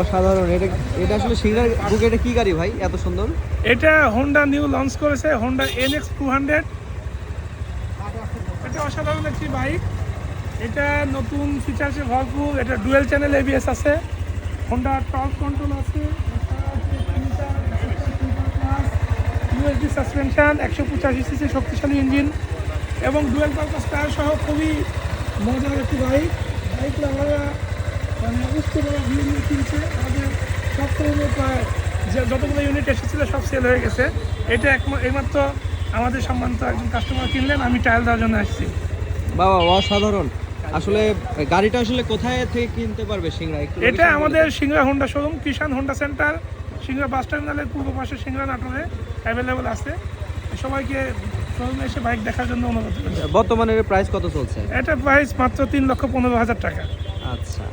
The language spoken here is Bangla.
অসাধারণ। এটা এটা আসলে সিংড়ার বুক, এটা কি গাড়ি ভাই এত সুন্দর? এটা হোন্ডা নিউ লঞ্চ করেছে, হোন্ডা NX 200। এটা অসাধারণ একটি বাইক। এটা নতুন ফিচার্সে ভরপুর। এটা ডুয়েল চ্যানেল ABS আছে, হোন্ডা টর্ক কন্ট্রোল আছে, USD সাসপেনশন, 185cc শক্তিশালী ইঞ্জিন এবং ডুয়েল পারপাস টায়ার সহ খুবই মজার একটি বাইক। বাইকটা আমরা মানে বুঝতে পারা ইউনিট কিনছে, আমাদের সবসময় প্রায় যে যতগুলো ইউনিট এসেছিলো সব সেল হয়ে গেছে। এটা এইমাত্র আমাদের সম্মানিত একজন কাস্টমার কিনলেন, আমি ট্রায়াল দেওয়ার জন্য আসছি। বাবা অসাধারণ। আসলে গাড়িটা আসলে কোথায় থেকে কিনতে পারবে সিংড়া? এটা আমাদের সিংড়া হোন্ডা শোরুম, কিষান হোন্ডা সেন্টার, সিংড়া বাস টার্মিনালের পূর্ব পাশে সিংড়া নাটোরে অ্যাভেলেবেল আছে। সবাইকে শোরুমে এসে বাইক দেখার জন্য অনুরোধ করছি। বর্তমানে প্রাইস কত চলছে? এটা প্রাইস মাত্র 3,15,000 টাকা। আচ্ছা।